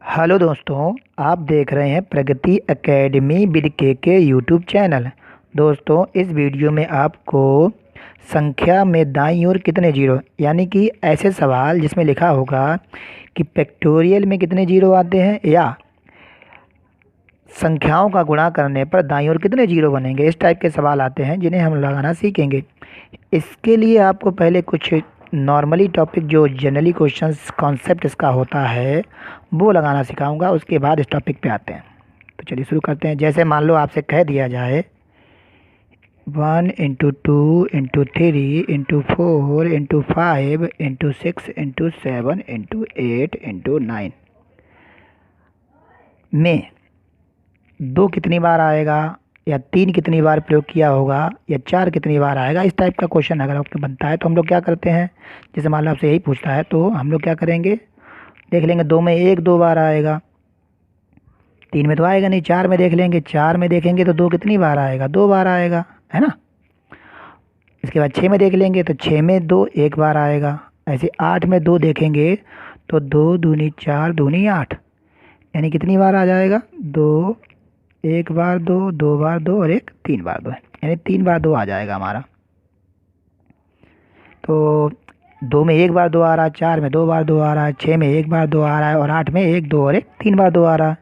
Hello दोस्तों, आप देख रहे हैं प्रगति एकेडमी विद के यूट्यूब चैनल। दोस्तों, इस वीडियो में आपको संख्या में दाईं ओर कितने जीरो यानी कि ऐसे सवाल जिसमें लिखा होगा कि फैक्टोरियल में कितने जीरो आते हैं या संख्याओं का गुणा करने पर दाईं ओर कितने जीरो बनेंगे, इस टाइप के सवाल आते हैं जिन्हें हम लगाना सीखेंगे। इसके लिए आपको पहले कुछ नॉर्मली टॉपिक जो जनरली क्वेश्चंस कॉन्सेप्ट इसका होता है वो लगाना सिखाऊंगा, उसके बाद इस टॉपिक पे आते हैं। तो चलिए शुरू करते हैं। जैसे मान लो आपसे कह दिया जाए 1 × 2 × 3 × 4 × 5 × 6 × 7 × 8 में दो कितनी बार आएगा, या तीन कितनी बार प्रयोग किया होगा, या चार कितनी बार आएगा, इस टाइप का क्वेश्चन अगर आपको बनता है तो हम लोग क्या करते हैं। जैसे मान लो आपसे यही पूछता है तो हम लोग क्या करेंगे, देख लेंगे दो में एक दो बार आएगा, तीन में तो आएगा नहीं, चार में देख लेंगे, चार में देखेंगे तो दो कितनी बार आएगा, दो बार आएगा, है ना। इसके बाद छः में देख लेंगे तो छः में दो एक बार आएगा। ऐसे आठ में दो देखेंगे तो दो दूनी चार दूनी आठ, यानी कितनी बार आ जाएगा, दो, एक बार दो, दो बार दो और एक तीन बार दो, यानी तीन बार दो आ जाएगा हमारा। तो दो में एक बार दो आ रहा है, चार में दो बार दो आ रहा है, छः में एक बार दो आ रहा है और आठ में एक दो और एक तीन बार दो आ रहा है।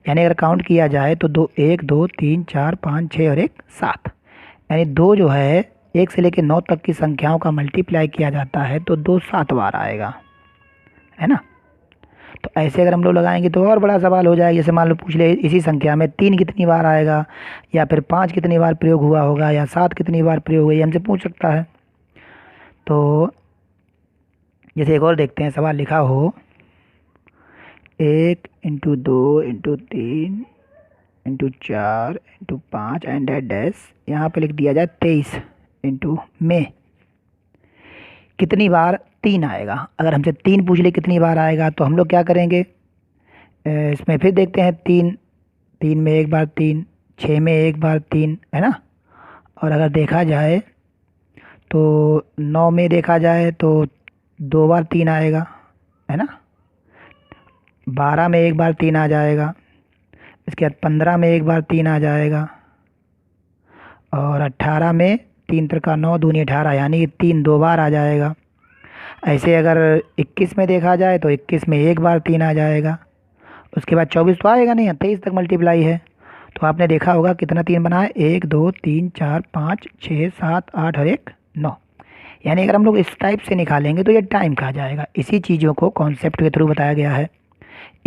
यानी अगर काउंट किया जाए तो दो, एक दो तीन चार पाँच छः और एक सात, यानी दो जो है एक से लेकर नौ तक की संख्याओं का मल्टीप्लाई किया जाता है तो दो सात बार आएगा, है ना। तो ऐसे अगर हम लोग लगाएंगे तो और बड़ा सवाल हो जाएगा। जैसे मान लो पूछ ले इसी संख्या में तीन कितनी बार आएगा, या फिर पाँच कितनी बार प्रयोग हुआ होगा, या सात कितनी बार प्रयोग हुआ, ये हमसे पूछ सकता है। तो जैसे एक और देखते हैं, सवाल लिखा हो 1 × 2 × 3 × 4 × 5 एंड डैश, यहाँ पे लिख दिया जाए 23 इंटू में कितनी बार तीन आएगा। अगर हमसे तीन पूछ ले कितनी बार आएगा तो हम लोग क्या करेंगे, इसमें फिर देखते हैं तीन, तीन में एक बार तीन, छः में एक बार तीन, है ना। और अगर देखा जाए तो नौ में देखा जाए तो दो बार तीन आएगा, है ना। 12 में एक बार तीन आ जाएगा, इसके बाद 15 में एक बार तीन आ जाएगा, और 18 में तीन त्रिका नौ दूनी 18, यानी कि तीन दो बार आ जाएगा। ऐसे अगर 21 में देखा जाए तो 21 में एक बार तीन आ जाएगा, उसके बाद 24 तो आएगा नहीं, 23 तक मल्टीप्लाई है। तो आपने देखा होगा कितना तीन बना है, एक दो तीन चार पाँच छः सात आठ और एक नौ। यानी अगर हम लोग इस टाइप से निकालेंगे तो ये टाइम कहा जाएगा। इसी चीज़ों को कॉन्सेप्ट के थ्रू बताया गया है।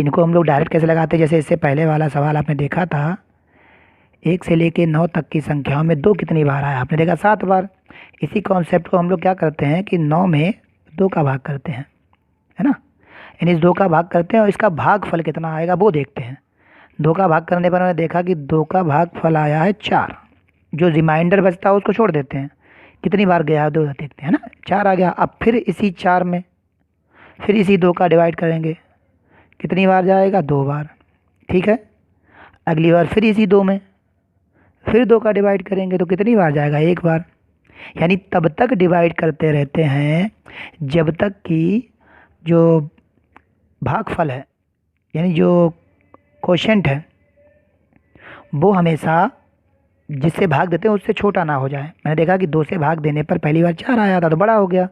इनको हम लोग डायरेक्ट कैसे लगाते हैं, जैसे इससे पहले वाला सवाल आपने देखा था, एक से लेके नौ तक की संख्याओं में दो कितनी बार आया, आपने देखा सात बार। इसी कॉन्सेप्ट को हम लोग क्या करते हैं कि नौ में दो का भाग करते हैं, है ना। यानी इस दो का भाग करते हैं और इसका भागफल कितना आएगा वो देखते हैं। दो का भाग करने पर मैंने देखा कि दो का भागफल आया है चार, जो रिमाइंडर बचता है उसको छोड़ देते हैं, कितनी बार गया है दो देखते हैं ना, चार आ गया। अब फिर इसी चार में फिर इसी दो का डिवाइड करेंगे, कितनी बार जाएगा, दो बार, ठीक है। अगली बार फिर इसी दो में फिर दो का डिवाइड करेंगे तो कितनी बार जाएगा, एक बार। यानी तब तक डिवाइड करते रहते हैं जब तक कि जो भागफल है, यानी जो क्वोशेंट है, वो हमेशा जिससे भाग देते हैं उससे छोटा ना हो जाए। मैंने देखा कि दो से भाग देने पर पहली बार चार आया था तो बड़ा हो गया,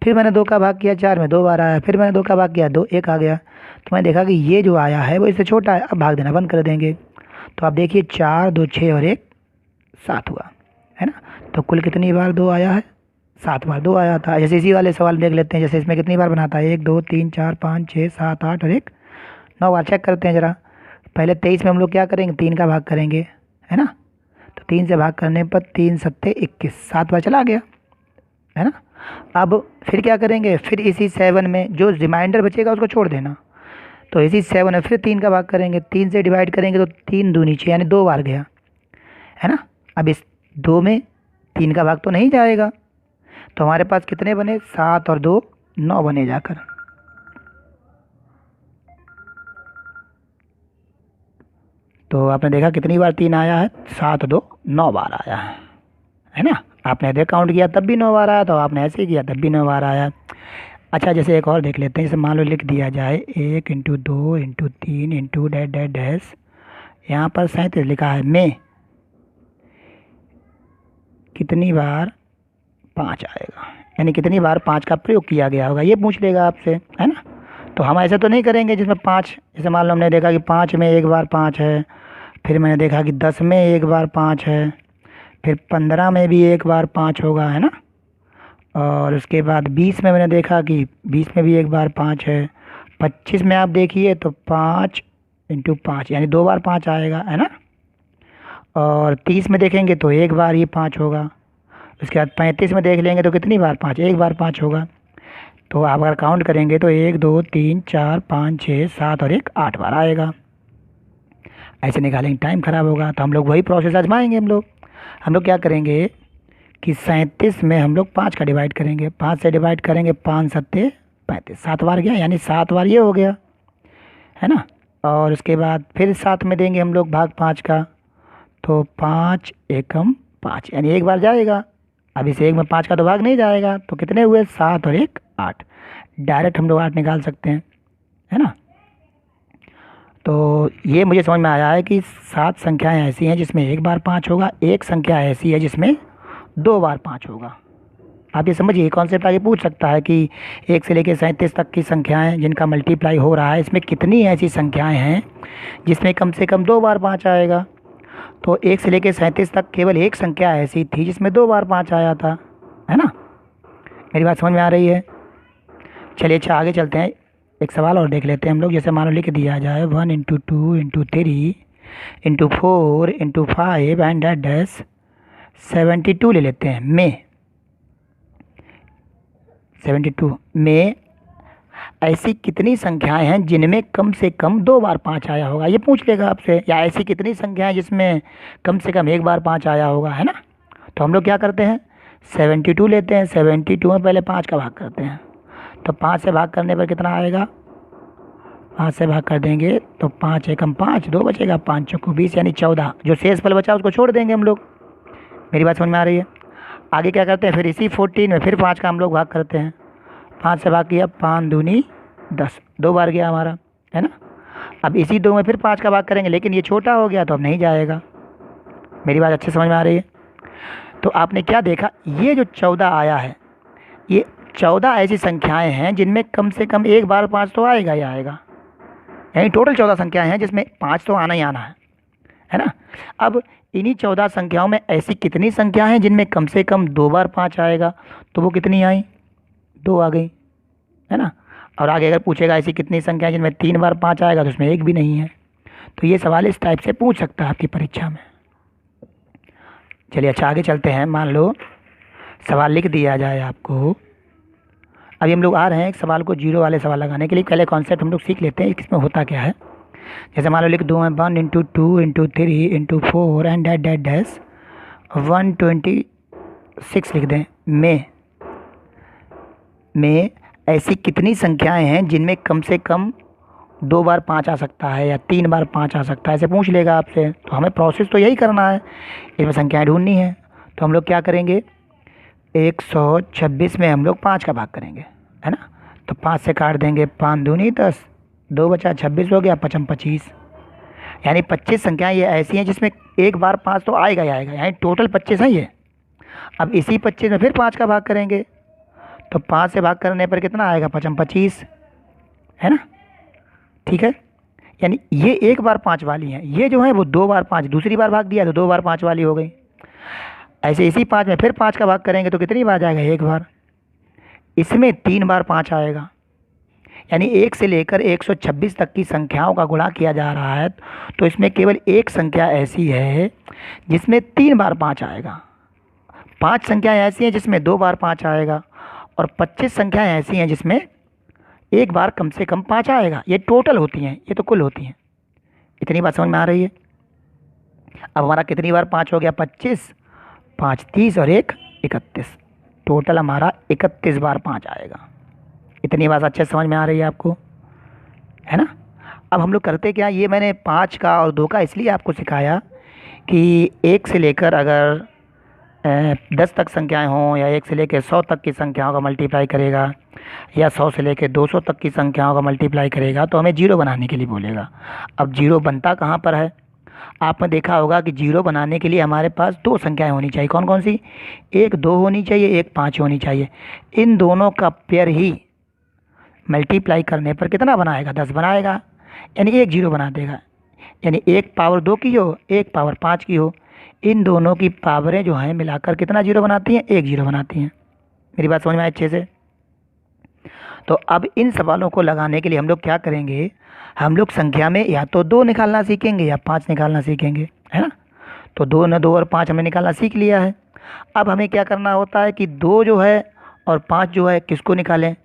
फिर मैंने दो का भाग किया चार में दो बार आया, फिर मैंने दो का भाग किया दो एक आ गया, तो मैंने देखा कि ये जो आया है वो इससे छोटा है, अब भाग देना बंद कर देंगे। तो आप देखिए चार दो छः और एक सात हुआ, है ना। तो कुल कितनी बार दो आया है, सात बार दो आया था। जैसे इसी वाले सवाल देख लेते हैं, जैसे इसमें कितनी बार बनाता है, एक दो तीन चार पाँच छः सात आठ और एक नौ बार। चेक करते हैं ज़रा। पहले 23 में हम लोग क्या करेंगे, तीन का भाग करेंगे, है ना। तो तीन से भाग करने पर तीन सत्ते 21, सात बार चला गया, है ना। अब फिर क्या करेंगे, फिर इसी सेवन में जो रिमाइंडर बचेगा उसको छोड़ देना। तो इसी सेवन में फिर तीन का भाग करेंगे, तीन से डिवाइड करेंगे तो तीन दूनी छः, यानी दो बार गया, है ना। अब इस दो में तीन का भाग तो नहीं जाएगा, तो हमारे पास कितने बने, सात और दो नौ बने जाकर। तो आपने देखा कितनी बार तीन आया है, सात दो नौ बार आया है ना। आपने ऐसे काउंट किया तब भी नौ बार आया, तो आपने ऐसे ही किया तब भी नौ बार आया। अच्छा, जैसे एक और देख लेते हैं। जैसे मान लो लिख दिया जाए 1 × 2 × 3 डैश डैश डैश, यहाँ पर 37 लिखा है, में कितनी बार 5 आएगा, यानी कितनी बार 5 का प्रयोग किया गया होगा, ये पूछ लेगा आपसे, है ना। तो हम ऐसे तो नहीं करेंगे जिसमें 5, जैसे मान लो हमने देखा कि 5 में एक बार 5 है, फिर मैंने देखा कि 10 में एक बार 5 है, फिर 15 में भी एक बार 5 होगा, है ना। और उसके बाद 20 में मैंने देखा कि 20 में भी एक बार 5 है। 25 में आप देखिए तो 5 × 5 यानी 2 बार 5 आएगा, है ना। और 30 में देखेंगे तो एक बार ये 5 होगा। उसके बाद 35 में देख लेंगे तो कितनी बार 5, एक बार 5 होगा। तो आप अगर काउंट करेंगे तो 1 2 3 4 5 6 7 और 1 8 बार आएगा। ऐसे निकालेंगे, टाइम ख़राब होगा। तो हम लोग वही प्रोसेस आजमाएंगे। हम लोग क्या करेंगे कि 37 में हम लोग 5 का डिवाइड करेंगे, 5 से डिवाइड करेंगे, 5 सत्ते 35, 7 बार गया, यानी 7 बार ये हो गया, है ना। और उसके बाद फिर 7 में देंगे हम लोग भाग 5 का, तो 5 एकम 5 यानी एक बार जाएगा। अब इस एक में 5 का तो भाग नहीं जाएगा, तो कितने हुए, 7 और 1 8। डायरेक्ट हम लोग 8 निकाल सकते हैं, है ना। तो ये मुझे समझ में आया है कि 7 संख्याएं ऐसी हैं जिसमें एक बार 5 होगा, एक संख्या ऐसी है जिसमें 2 बार 5 होगा। आप ये समझिए, कॉन्सेप्ट आगे पूछ सकता है कि 1 से लेकर 37 तक की संख्याएं जिनका मल्टीप्लाई हो रहा है, इसमें कितनी ऐसी संख्याएं हैं जिसमें कम से कम 2 बार 5 आएगा। तो 1 से लेकर 37 तक केवल एक संख्या ऐसी थी जिसमें 2 बार 5 आया था, है ना। मेरी बात समझ में आ रही है। चलिए अच्छा, आगे चलते हैं। एक सवाल और देख लेते हैं हम लोग। जैसे मान लो लिख दिया जाए 1 × 2 × 3 × 4 × 5 एंड डैश डैश 72 ले लेते हैं। में 72 में ऐसी कितनी संख्याएं हैं जिनमें कम से कम 2 बार 5 आया होगा, ये पूछ लेगा आपसे। या ऐसी कितनी संख्याएं जिसमें कम से कम एक बार 5 आया होगा, है ना। तो हम लोग क्या करते हैं, 72 लेते हैं, 72 में पहले 5 का भाग करते हैं। तो 5 से भाग करने पर कितना आएगा, 5 से भाग कर देंगे तो 5 एकम 5, 2 बचेगा, 5 चौको 20 यानी 14। जो शेष फल बचा उसको छोड़ देंगे हम लोग। मेरी बात समझ में आ रही है। आगे क्या करते हैं, फिर इसी 14 में फिर 5 का हम लोग भाग करते हैं। 5 से भाग किया, 5 दूनी 10, 2 बार गया हमारा, है ना। अब इसी 2 में फिर 5 का भाग करेंगे, लेकिन ये छोटा हो गया तो अब नहीं जाएगा। मेरी बात अच्छे समझ में आ रही है। तो आपने क्या देखा, ये जो 14 आया है, ये 14 ऐसी संख्याएं हैं जिनमें कम से कम एक बार 5 तो आएगा ही आएगा। यानी टोटल 14 संख्याएं हैं जिसमें 5 तो आना ही आना है ना। अब इन्हीं 14 संख्याओं में ऐसी कितनी संख्या हैं जिनमें कम से कम 2 बार 5 आएगा, तो वो कितनी आई, 2 आ गई, है ना। और आगे अगर पूछेगा ऐसी कितनी संख्या है जिनमें 3 बार 5 आएगा, तो उसमें एक भी नहीं है। तो ये सवाल इस टाइप से पूछ सकता है आपकी परीक्षा में। चलिए अच्छा, आगे चलते हैं। मान लो सवाल लिख दिया जाए आपको। अभी हम लोग आ रहे हैं एक सवाल को जीरो वाले सवाल लगाने के लिए। पहले कॉन्सेप्ट हम लोग सीख लेते हैं इसमें होता क्या है। जैसे मान लो लिख दूँ मैं 1 × 2 × 3 × 4 एंड डैश डैश डैश 126 लिख दें। में ऐसी कितनी संख्याएं हैं जिनमें कम से कम 2 बार 5 आ सकता है या 3 बार 5 आ सकता है, ऐसे पूछ लेगा आपसे। तो हमें प्रोसेस तो यही करना है, इसमें संख्याएं ढूंढनी है। तो हम लोग क्या करेंगे, 126 में हम लोग 5 का भाग करेंगे, है ना। तो 5 से काट देंगे, 5 दूनी 10, 2 बचा, 26 हो गया, 5 25, यानी 25 संख्याएं ये ऐसी हैं जिसमें एक बार 5 तो आएगा ही आएगा, यानी टोटल 25 है ये। अब इसी 25 में फिर 5 का भाग करेंगे, तो 5 से भाग करने पर कितना आएगा, 5 25, है ना। ठीक है, यानी ये एक बार 5 वाली हैं, ये जो है वो 2 बार 5, दूसरी बार भाग दिया तो 2 बार 5 वाली हो गई। ऐसे इसी 5 में फिर 5 का भाग करेंगे तो कितनी बार जाएगा, एक बार। इसमें 3 बार 5 आएगा, यानी 1 से लेकर 126 तक की संख्याओं का गुणा किया जा रहा है। तो इसमें केवल एक संख्या ऐसी है जिसमें 3 बार 5 आएगा, 5 संख्याएं ऐसी हैं जिसमें 2 बार 5 आएगा, और 25 संख्याएं ऐसी हैं जिसमें एक बार कम से कम 5 आएगा। ये टोटल होती हैं, ये तो कुल होती हैं। इतनी बात समझ में आ रही है। अब हमारा कितनी बार 5 हो गया, 25, 5 30 और 1 31, टोटल हमारा 31 बार 5 आएगा। इतनी बात अच्छे समझ में आ रही है आपको, है ना। अब हम लोग करते क्या, ये मैंने 5 का और 2 का इसलिए आपको सिखाया कि 1 से लेकर अगर 10 तक संख्याएं हों या 1 से लेकर 100 तक की संख्याओं का मल्टीप्लाई करेगा या 100 से लेकर 200 तक की संख्याओं का मल्टीप्लाई करेगा तो हमें जीरो बनाने के लिए बोलेगा। अब जीरो बनता कहाँ पर है? आपने देखा होगा कि जीरो बनाने के लिए हमारे पास दो संख्याएं होनी चाहिए। कौन कौन सी? एक 2 होनी चाहिए, एक 5 होनी चाहिए। इन दोनों का पेयर ही मल्टीप्लाई करने पर कितना बनाएगा? 10 बनाएगा, यानी एक जीरो बना देगा। यानी एक पावर 2 की हो, एक पावर 5 की हो, इन दोनों की पावरें जो हैं मिलाकर कितना जीरो बनाती हैं? एक जीरो बनाती हैं। मेरी बात समझ में आई अच्छे से? तो अब इन सवालों को लगाने के लिए हम लोग क्या करेंगे? हम लोग संख्या में या तो 2 निकालना सीखेंगे या 5 निकालना सीखेंगे, है ना। तो 2 न 2 और 5 हमने निकालना सीख लिया है। अब हमें क्या करना होता है कि 2 जो है और 5 जो है किसको निकालें?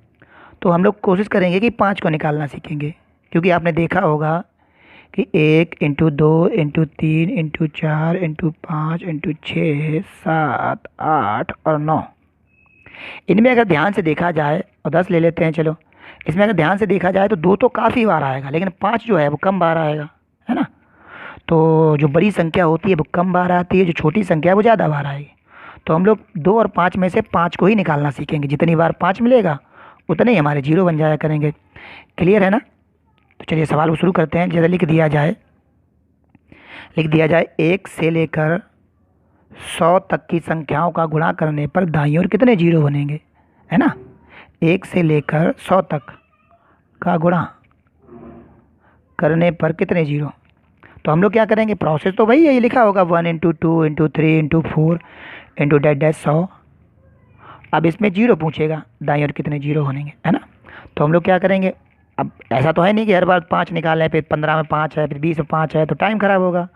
तो हम लोग कोशिश करेंगे कि 5 को निकालना सीखेंगे, क्योंकि आपने देखा होगा कि 1 into 2 into 3 into 4 into 5 into 6 7 8 और 9, इनमें अगर ध्यान से देखा जाए, और 10 ले लेते हैं चलो, इसमें अगर ध्यान से देखा जाए तो 2 तो काफ़ी बार आएगा, लेकिन 5 जो है वो कम बार आएगा, है ना। तो जो बड़ी संख्या होती है वो कम बार आती है, जो छोटी संख्या है वो ज़्यादा बार आएगी। तो हम लोग 2 और 5 में से 5 को ही निकालना सीखेंगे। जितनी बार 5 मिलेगा उतने ही हमारे जीरो बन जाया करेंगे। क्लियर है ना? तो चलिए सवाल को शुरू करते हैं। जैसे लिख दिया जाए 1 से लेकर 100 तक की संख्याओं का गुणा करने पर दाईं ओर कितने जीरो बनेंगे, है ना। 1 से लेकर 100 तक का गुणा करने पर कितने जीरो? तो हम लोग क्या करेंगे? प्रोसेस तो वही है, ये लिखा होगा 1 into 2 into 3 into 4 into that that 100। अब इसमें जीरो पूछेगा, दाईं ओर कितने जीरो बनेंगे, है ना। तो हम लोग क्या करेंगे? अब ऐसा तो है नहीं कि हर बार 5 निकाल लें, फिर 15 में 5 है, फिर 20 में 5 है, तो टाइम ख़राब होगा।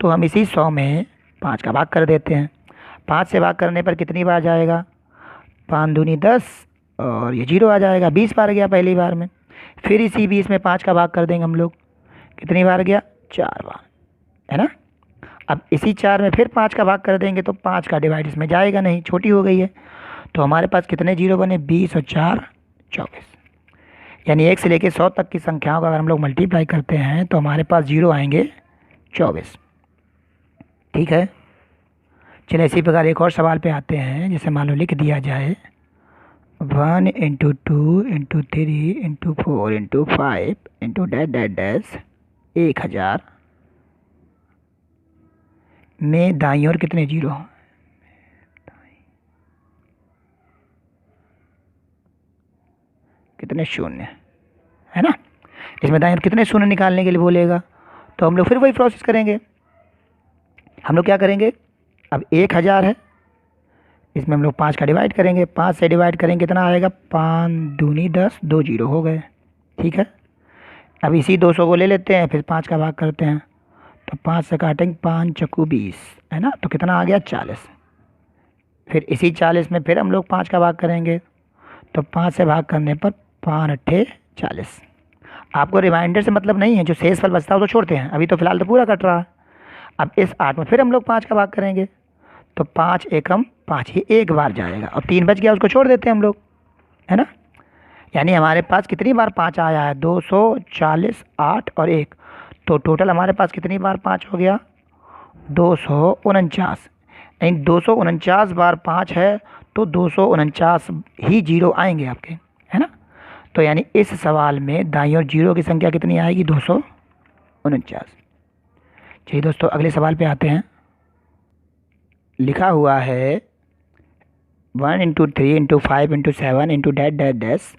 तो हम इसी 100 में 5 का भाग कर देते हैं। 5 से भाग करने पर कितनी बार जाएगा? 5 दूनी 10 और ये जीरो आ जाएगा। 20 बार गया पहली बार में। फिर इसी 20 में 5 का भाग कर देंगे हम लोग। कितनी बार गया? 4 बार, है ना। अब इसी 4 में फिर 5 का भाग कर देंगे तो 5 का डिवाइड इसमें जाएगा नहीं, छोटी हो गई है। तो हमारे पास कितने जीरो बने? 20 और 4 24। यानी 1 से लेकर 100 तक की संख्याओं का अगर हम लोग मल्टीप्लाई करते हैं तो हमारे पास जीरो आएंगे 24। ठीक है। चलिए इसी प्रकार एक और सवाल पे आते हैं। जैसे मान लो लिख दिया जाए 1 into 2 into 3 into 4 into 5 into that that dash 1000 में दाईं ओर कितने जीरो? कितने शून्य, है ना। इसमें दाईं ओर कितने शून्य निकालने के लिए बोलेगा, तो हम लोग फिर वही प्रोसेस करेंगे। हम लोग क्या करेंगे? अब 1000 है, इसमें हम लोग 5 का डिवाइड करेंगे। 5 से डिवाइड करेंगे कितना आएगा? 5 दूनी 10, 2 जीरो हो गए। ठीक है। अब इसी 200 को ले लेते हैं, फिर 5 का भाग करते हैं तो 5 से काटेंगे, 5 चक्कू 20, है ना। तो कितना आ गया? 40। फिर इसी 40 में फिर हम लोग 5 का भाग करेंगे तो 5 से भाग करने पर 5 अट्ठे 40। आपको रिमाइंडर से मतलब नहीं है, जो शेष फल बचता है वो तो छोड़ते हैं, अभी तो फिलहाल तो पूरा कट रहा है। अब इस 8 में फिर हम लोग 5 का भाग करेंगे तो 5 एकम 5 ही एक बार जाएगा और 3 बच गया, उसको छोड़ देते हैं हम लोग, है ना। यानी हमारे पास कितनी बार 5 आया है? 240, 8 और 1, तो टोटल हमारे पास कितनी बार 5 हो गया? 249। यानी 249 बार 5 है तो 249 ही जीरो आएंगे आपके, है ना। तो यानी इस सवाल में दाईं ओर जीरो की संख्या कितनी आएगी? 249। चलिए दोस्तों अगले सवाल पे आते हैं। लिखा हुआ है 1 into 3 into 5 into 7 into that that dash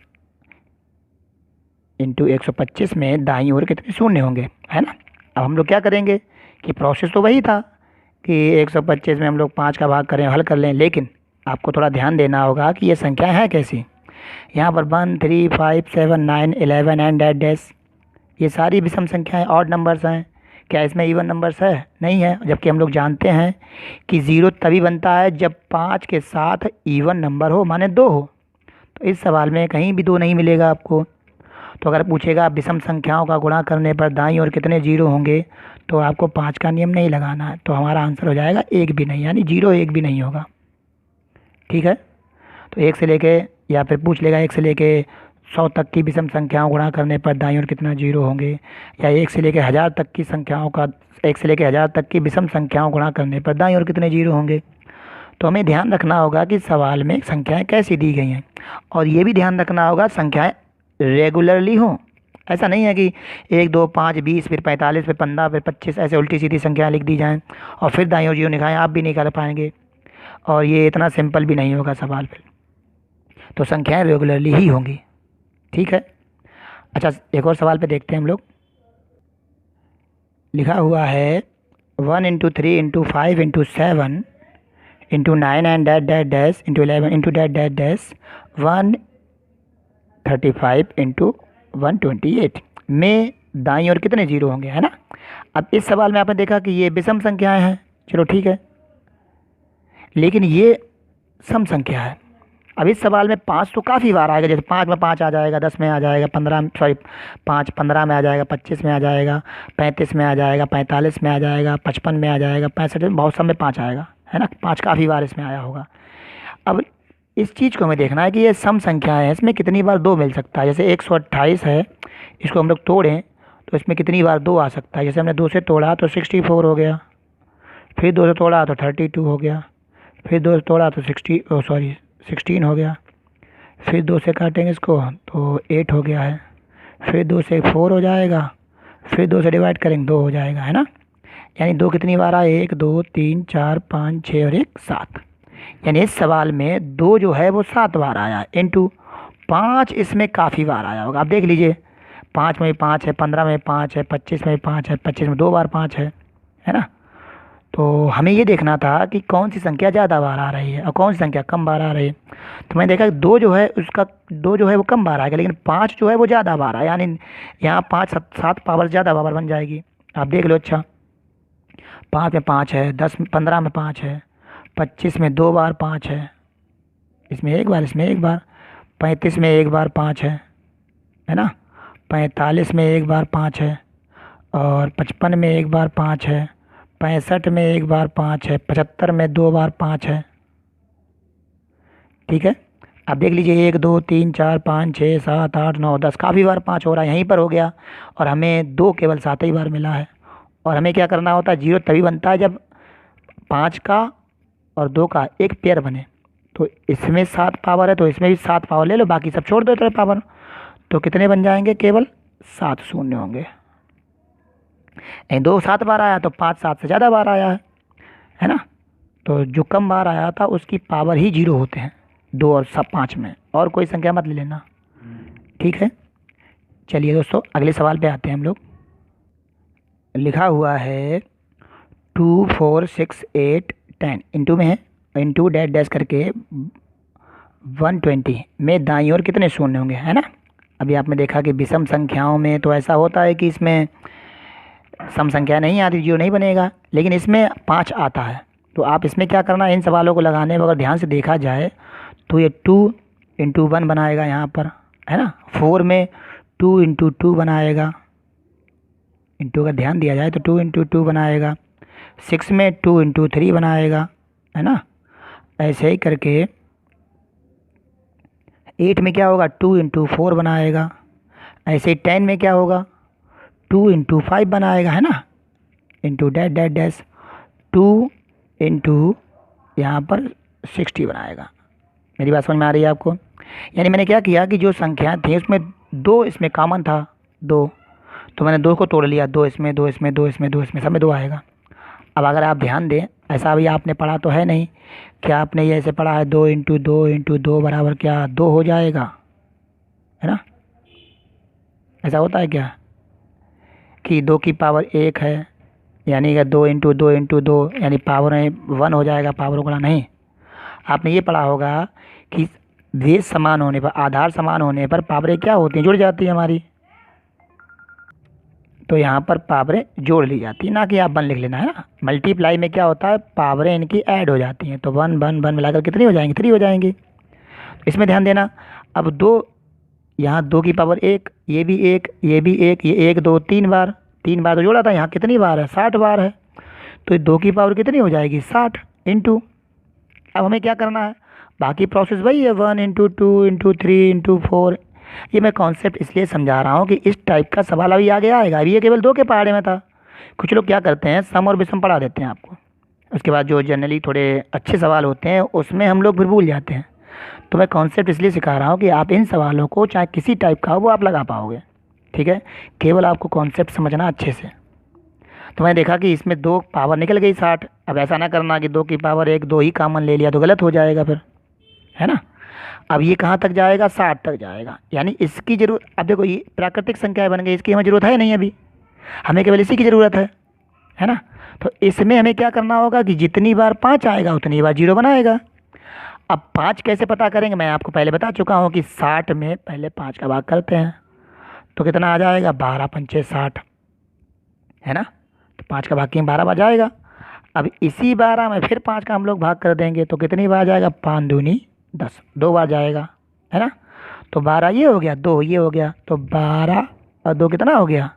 into 125 में दाईं ओर कितने शून्य होंगे, है ना। अब हम लोग क्या करेंगे कि प्रोसेस तो वही था कि 125 में हम लोग 5 का भाग करें, हल कर लें, लेकिन आपको थोड़ा ध्यान देना होगा कि ये संख्या है कैसी। यहाँ पर 1 3 5 7 9 11 एंड डैट डैश, ये सारी विषम संख्याएं ऑड नंबर्स हैं। क्या इसमें इवन नंबर्स है? नहीं है। जबकि हम लोग जानते हैं कि ज़ीरो तभी बनता है जब 5 के साथ इवन नंबर हो, माने 2 हो। तो इस सवाल में कहीं भी 2 नहीं मिलेगा आपको। तो अगर पूछेगा विषम संख्याओं का गुणा करने पर दाईं ओर कितने जीरो होंगे, तो आपको 5 का नियम नहीं लगाना है। तो हमारा आंसर हो जाएगा 1 भी नहीं, यानी जीरो 1 भी नहीं होगा। ठीक है। तो 1 से लेके, या फिर पूछ लेगा 1 से लेके 100 तक की विषम संख्याओं गुणा करने पर दाईं ओर कितना जीरो होंगे, या 1 से लेके 1000 तक की संख्याओं का 1 से लेके 1000 तक की विषम संख्याओं गुणा करने पर दाईं ओर कितने जीरो होंगे। तो हमें ध्यान रखना होगा कि सवाल में संख्याएं कैसी दी गई हैं, और ये भी ध्यान रखना होगा संख्याएं रेगुलरली हों। ऐसा नहीं है कि 1 2 5 20 फिर 45 फिर 15 फिर 25 ऐसे उल्टी सीधी संख्याएं लिख दी जाएं और फिर दाईं ओर जीरो निकालें, आप भी नहीं कर पाएंगे और ये इतना सिंपल भी नहीं होगा सवाल फिर। तो संख्याएं रेगुलरली ही होंगी, ठीक है। अच्छा, एक और सवाल पे देखते हैं हम लोग। लिखा हुआ है 1 into 3 into 5 into 7 into 9 and that that dash into 11 into that that dash 135 into 128 में दाईं ओर कितने जीरो होंगे, है ना। अब इस सवाल में आपने देखा कि ये विषम संख्याएं हैं, चलो ठीक है, लेकिन ये सम संख्या है। अब इस सवाल में 5 तो काफ़ी बार आएगा, जैसे 5 में 5 आ जाएगा, 10 में आ जाएगा, 5 15 में आ जाएगा, 25 में आ जाएगा, 35 में आ जाएगा, 45 में आ जाएगा, 55 में आ जाएगा, 65 में, बहुत सब में 5 आएगा, है ना। 5 काफ़ी बार इसमें आया होगा। अब इस चीज़ को हमें देखना है कि ये सम संख्याएं हैं, इसमें कितनी बार 2 मिल सकता है। जैसे 128 है, इसको हम लोग तोड़ें तो इसमें कितनी बार 2 आ सकता है। जैसे हमने 2 से तोड़ा तो 64 हो गया, फिर 2 से तोड़ा तो 32 हो गया, फिर 2 से तोड़ा तो 16 हो गया, फिर 2 से काटेंगे इसको तो 8 हो गया है, फिर 2 से 4 हो जाएगा, फिर 2 से डिवाइड करेंगे 2 हो जाएगा, है ना। यानी 2 कितनी बार आए, 1 2 3 4 5 6 और 1 7। यानी इस सवाल में 2 जो है वो 7 बार आया, इंटू 5 इसमें काफ़ी बार आया होगा। आप देख लीजिए, 5 में 5 है, 15 में 5 है, 25 में 5 है, 25 में 2 बार 5 है ना। तो हमें ये देखना था कि कौन सी संख्या ज़्यादा बार आ रही है और कौन सी संख्या कम बार आ रही है। तो मैंने देखा कि 2 जो है उसका 2 जो है वो कम बार आएगा, लेकिन 5 जो है वो ज़्यादा बार आया, यानी यहाँ 5 7 पावर ज़्यादा पावर बन जाएगी। आप देख लो, अच्छा 5 में 5 है, 10 15 में 5 है, 25 में 2 बार 5 है, इसमें 1 बार, इसमें 1 बार, 35 में 1 बार 5 है ना, 45 में 1 बार 5 है, और 55 में 1 बार 5 है, 65 में 1 बार 5 है, 75 में 2 बार 5 है, ठीक है। अब देख लीजिए 1 2 3 4 5 6 7 8 9 10, काफ़ी बार 5 हो रहा है, यहीं पर हो गया, और हमें 2 केवल 7 ही बार मिला है। और हमें क्या करना होता है, जीरो तभी बनता है जब 5 का और 2 का एक पेयर बने। तो इसमें 7 पावर है तो इसमें भी 7 पावर ले लो, बाकी सब छोड़ दो थोड़े पावर, तो कितने बन जाएंगे, केवल 7 शून्य होंगे। 2 7 बार आया तो 5 7 से ज़्यादा बार आया है ना। तो जो कम बार आया था उसकी पावर ही 0 होते हैं, 2 और 5 में, और कोई संख्या मत ले लेना, ठीक है। चलिए दोस्तों, अगले सवाल पे आते हैं हम लोग। लिखा हुआ है 2 4 6 8 10 इंटू में है, इंटू डैश डैश करके 120 में दाईं ओर कितने शून्य होंगे, है ना। अभी आपने देखा कि विषम संख्याओं में तो ऐसा होता है कि इसमें सम संख्या नहीं आती, जीरो नहीं बनेगा, लेकिन इसमें 5 आता है। तो आप इसमें क्या करना है, इन सवालों को लगाने में अगर ध्यान से देखा जाए तो ये 2 इंटू 1 बनाएगा यहाँ पर, है ना। 4 में 2 इंटू 2 बनाएगा, इंटू का ध्यान दिया जाए तो 2 इंटू 2 बनाएगा। 6 में 2 इंटू 3 बनाएगा, है ना। ऐसे ही करके 8 में क्या होगा, 2 इंटू 4 बनाएगा। ऐसे ही 10 में क्या होगा, 2 इंटू 5 बनाएगा, है ना, into dash dash dash 2 into यहाँ पर 60 बनाएगा। मेरी बात समझ में आ रही है आपको। यानी मैंने क्या किया कि जो संख्याएं थी उसमें 2 इसमें कॉमन था, 2, तो मैंने 2 को तोड़ लिया, 2 इसमें 2 इसमें 2 इसमें 2 इसमें, सब में 2 आएगा। अब अगर आप ध्यान दें, ऐसा अभी आपने पढ़ा तो है नहीं, क्या आपने ये ऐसे पढ़ा है 2 इंटू 2 इंटू 2 बराबर क्या 2 हो जाएगा, है ना। ऐसा होता है क्या कि 2 की पावर 1 है, यानी कि 2 इंटू 2 इंटू 2 यानी पावर 1 हो जाएगा, पावर गुणा नहीं। आपने ये पढ़ा होगा कि बेस समान होने पर, आधार समान होने पर पावरें क्या होती हैं, जुड़ जाती है हमारी। तो यहाँ पर पावरें जोड़ ली जाती है, ना कि आप 1 लिख लेना, है ना। मल्टीप्लाई में क्या होता है, पावरें इनकी ऐड हो जाती हैं, तो 1 1 1 मिलाकर कितनी हो जाएंगी, 3 हो जाएंगी। इसमें ध्यान देना। अब 2, यहाँ 2 की पावर 1, ये भी 1, ये भी 1, ये 1 2 3 बार, 3 बार तो जोड़ा था, यहाँ कितनी बार है, 60 बार है। तो 2 की पावर कितनी हो जाएगी, 60 इंटू। अब हमें क्या करना है, बाकी प्रोसेस वही है, 1 इंटू 2 इंटू 3 इंटू 4। ये मैं कॉन्सेप्ट इसलिए समझा रहा हूँ कि इस टाइप का सवाल अभी आगे आएगा। अभी ये केवल 2 के पहाड़े में था। कुछ लोग क्या करते हैं, सम और विषम पढ़ा देते हैं आपको, उसके बाद जो जनरली थोड़े अच्छे सवाल होते हैं उसमें हम लोग फिर भूल जाते हैं। तो मैं कॉन्सेप्ट इसलिए सिखा रहा हूँ कि आप इन सवालों को चाहे किसी टाइप का हो वो आप लगा पाओगे। ठीक है, केवल आपको कॉन्सेप्ट समझना अच्छे से। तो मैंने देखा कि इसमें 2 पावर निकल गई 60। अब ऐसा ना करना कि 2 की पावर 1 2 ही कॉमन ले लिया तो गलत हो जाएगा फिर, है ना। अब ये कहाँ तक जाएगा, 60 तक जाएगा, यानी इसकी जरूरत। अब देखो ये प्राकृतिक संख्या बन गई, इसकी हमें ज़रूरत है नहीं अभी, हमें केवल इसी की ज़रूरत है ना। तो इसमें हमें क्या करना होगा कि जितनी बार 5 आएगा उतनी बार 0 बनाएगा। अब 5 कैसे पता करेंगे, मैं आपको पहले बता चुका हूँ कि 60 में पहले 5 का भाग करते हैं तो कितना आ जाएगा, 12 पंचे 60, है ना। तो 5 का भाग किए 12 बार जाएगा। अब इसी 12 में फिर 5 का हम लोग भाग कर देंगे तो कितनी बार जाएगा, 5 दूनी 10, 2 बार जाएगा, है ना। तो 12 ये हो गया, 2 ये हो गया, तो 12 और 2 कितना हो गया,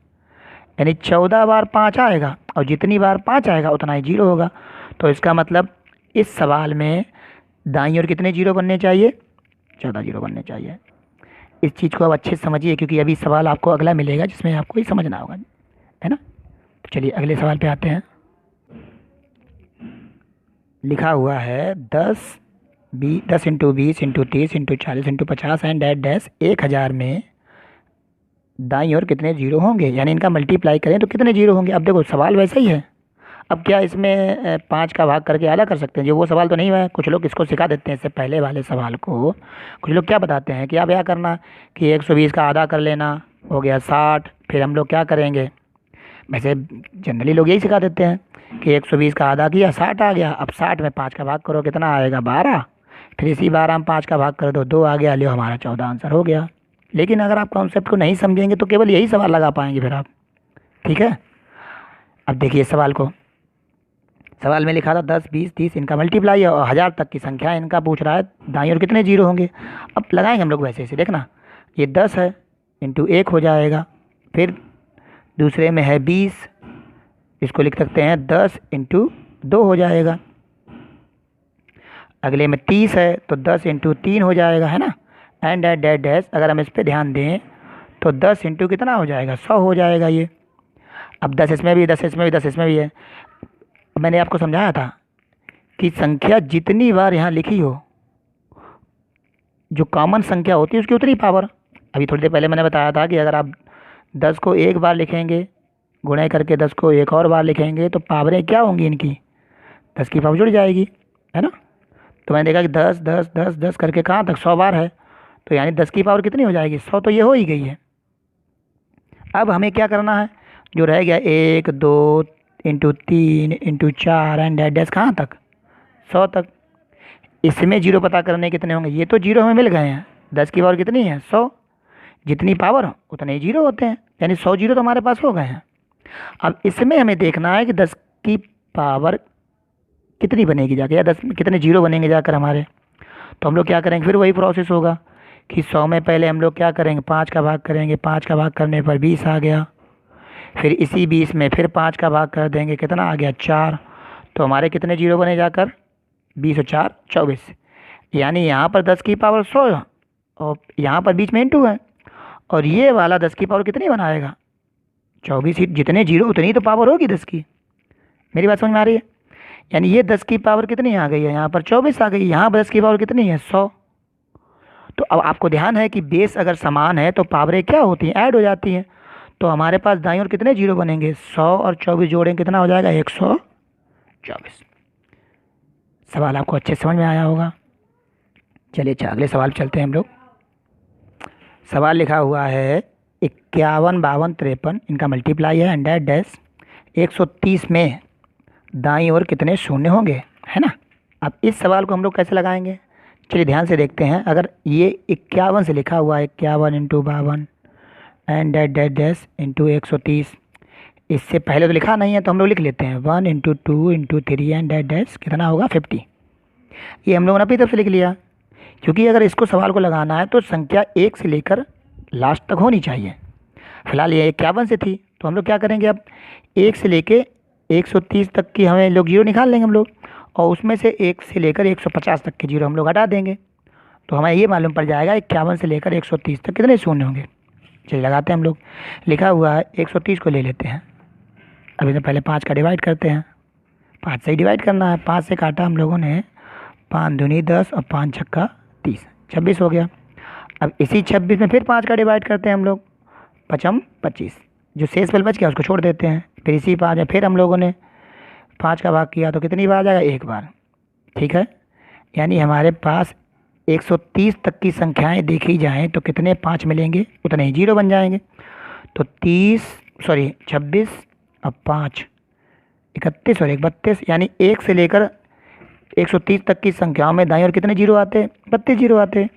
यानी 14 बार 5 आएगा और जितनी बार 5 आएगा उतना ही 0 होगा। तो इसका मतलब इस सवाल में दाईं ओर कितने 0 बनने चाहिए, 14 0 बनने चाहिए। इस चीज़ को आप अच्छे से समझिए क्योंकि अभी सवाल आपको अगला मिलेगा जिसमें आपको ही समझना होगा, है ना। तो चलिए अगले सवाल पे आते हैं। लिखा हुआ है 10 into 20 into 30 into 40 into 50 and that dash 1000 में दाईं ओर कितने 0 होंगे, यानी इनका मल्टीप्लाई करें तो कितने 0 होंगे। अब देखो सवाल वैसा ही है। अब क्या इसमें 5 का भाग करके आधा कर सकते हैं, जो वो सवाल तो नहीं हुआ है। कुछ लोग इसको सिखा देते हैं, इससे पहले वाले सवाल को कुछ लोग क्या बताते हैं कि आप क्या करना कि 120 का आधा कर लेना, हो गया 60। फिर हम लोग क्या करेंगे, वैसे जनरली लोग यही सिखा देते हैं कि 120 का आधा किया 60 आ गया। अब 60 में 5 का भाग करो कितना आएगा, 12। फिर इसी 12 में 5 का भाग कर दो, 2 आ गया, लियो हमारा 14 आंसर हो गया। लेकिन अगर आप कॉन्सेप्ट को नहीं समझेंगे तो केवल यही सवाल लगा पाएंगे फिर आप। ठीक है, अब देखिए सवाल को। सवाल में लिखा था 10 20 30 इनका मल्टीप्लाई है और 1000 तक की संख्या इनका पूछ रहा है दाईं ओर कितने 0 होंगे। अब लगाएंगे हम लोग वैसे ऐसे, देखना ये 10 है इंटू 1 हो जाएगा। फिर दूसरे में है 20, इसको लिख सकते हैं 10 इंटू 2 हो जाएगा। अगले में 30 है तो 10 इंटू 3 हो जाएगा, है ना। एंड एट डैट डैश, अगर हम इस पर ध्यान दें तो 10 इंटू कितना हो जाएगा, 100 हो जाएगा ये। अब 10 इसमें भी, 10 इसमें भी, 10 इसमें भी है। मैंने आपको समझाया था कि संख्या जितनी बार यहाँ लिखी हो, जो कॉमन संख्या होती है उसकी उतनी पावर। अभी थोड़ी देर पहले मैंने बताया था कि अगर आप 10 को एक बार लिखेंगे, गुणा करके 10 को एक और बार लिखेंगे तो पावरें क्या होंगी इनकी, 10 की पावर जुड़ जाएगी, है ना। तो मैंने देखा कि 10 10 10 10 करके कहाँ तक 100 बार है, तो यानी 10 की पावर कितनी हो जाएगी, 100। तो ये हो ही गई है। अब हमें क्या करना है, जो रह गया 1 2 into 3 into 4 and that dash कहाँ तक, 100 तक। इसमें 0 पता करने कितने होंगे, ये तो 0 हमें मिल गए हैं। 10 की पावर कितनी है, 100। जितनी पावर उतने ही 0 होते हैं, यानी 100 0 तो हमारे पास हो गए हैं। अब इसमें हमें देखना है कि 10 की पावर कितनी बनेगी जाके, या 10 में कितने 0 बनेंगे जाकर हमारे। तो हम लोग क्या करेंगे, फिर वही प्रोसेस होगा कि 100 में पहले हम लोग क्या करेंगे, 5 का भाग करेंगे। 5 का भाग करने पर 20 आ गया। फिर इसी 20 में फिर 5 का भाग कर देंगे, कितना आ गया, 4। तो हमारे कितने 0 बने जाकर, 20 और 4 24। यानी यहाँ पर 10 की पावर 100 और यहाँ पर बीच में इंटू है, और ये वाला 10 की पावर कितनी बनाएगा, 24 ही। जितने 0 उतनी तो पावर होगी 10 की। मेरी बात समझ में आ रही है। यानी ये 10 की पावर कितनी आ गई है, यहाँ पर 24 आ गई, यहाँ पर 10 की पावर कितनी है, 100। तो अब आपको ध्यान है कि बेस अगर समान है तो पावरें क्या होती हैं, ऐड हो जाती हैं। तो हमारे पास दाईं ओर कितने 0 बनेंगे, 100 और 24 जोड़ेंगे कितना हो जाएगा, 124। सवाल आपको अच्छे समझ में आया होगा। चलिए अच्छा अगले सवाल चलते हैं हम लोग। सवाल लिखा हुआ है 51 52 53 इनका मल्टीप्लाई है एंड डैट डैश 130 में दाईं ओर कितने शून्य होंगे, है ना। अब इस सवाल को हम लोग कैसे लगाएंगे, चलिए ध्यान से देखते हैं। अगर ये 51 से लिखा हुआ है, 51 into 52 and that that dash into 130, इससे पहले तो लिखा नहीं है तो हम लोग लिख लेते हैं 1 into 2 into 3 and that dash कितना होगा 50। ये हम लोगों ने अपनी तरफ से लिख लिया, क्योंकि अगर इसको सवाल को लगाना है तो संख्या 1 से लेकर लास्ट तक होनी चाहिए। फिलहाल ये 51 से थी तो हम लोग क्या करेंगे, अब 1 से लेके 130 तक की हमें लोग 0 निकाल लेंगे हम लोग, और उसमें से 1 से लेकर 150 तक के 0 हम लोग हटा देंगे। तो हमें ये मालूम पड़ जाएगा 51 से लेकर 130 तक कितने शून्य होंगे। चलिए लगाते हैं हम लोग। लिखा हुआ है 130 को ले लेते हैं, अब इसे पहले 5 का डिवाइड करते हैं। 5 से ही डिवाइड करना है। 5 से काटा हम लोगों ने, 5 दूनी 10 और 5 छक्का 30, 26 हो गया। अब इसी 26 में फिर 5 का डिवाइड करते हैं हम लोग, 5 25, जो शेष पल बच गया उसको छोड़ देते हैं। फिर इसी 5 में फिर हम लोगों ने 5 का भाग किया तो कितनी बार आ जाएगा, एक बार। ठीक है, यानी हमारे पास 130 तक की संख्याएं देखी जाएं तो कितने 5 मिलेंगे, उतने ही जीरो बन जाएंगे। तो 26 और 5 31 और 1 32, यानी 1 से लेकर 130 तक की संख्याओं में दाईं ओर कितने जीरो आते हैं, 32 जीरो आते हैं।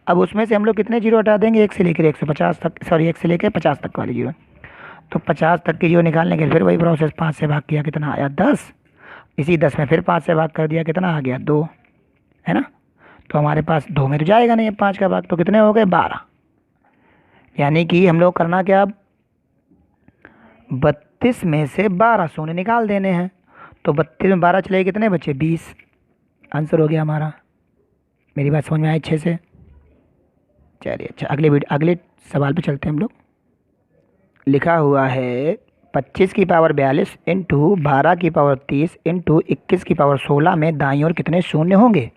अब उसमें से हम लोग कितने जीरो हटा देंगे, 1 से लेकर 150 तक, 1 से लेकर 50 तक वाली जीरो। तो 50 तक की जीरो निकालने के लिए फिर वही प्रोसेस, 5 से भाग किया, कितना आया 10। इसी 10 में फिर 5 से भाग कर दिया, कितना आ गया 2, है ना। तो हमारे पास 2 में तो जाएगा नहीं 5 का भाग, तो कितने हो गए 12। यानी कि हम लोग करना क्या, अब 32 में से 12 शून्य निकाल देने हैं। तो 32 में 12 चले कितने बचे, 20। आंसर हो गया हमारा। मेरी बात समझ में आई अच्छे से। चलिए अच्छा, अगले सवाल पे चलते हैं हम लोग। लिखा हुआ है 25 की पावर 42 इंटू 12 की पावर 30 इंटू 21 की पावर 16 में दाईं ओर कितने शून्य होंगे।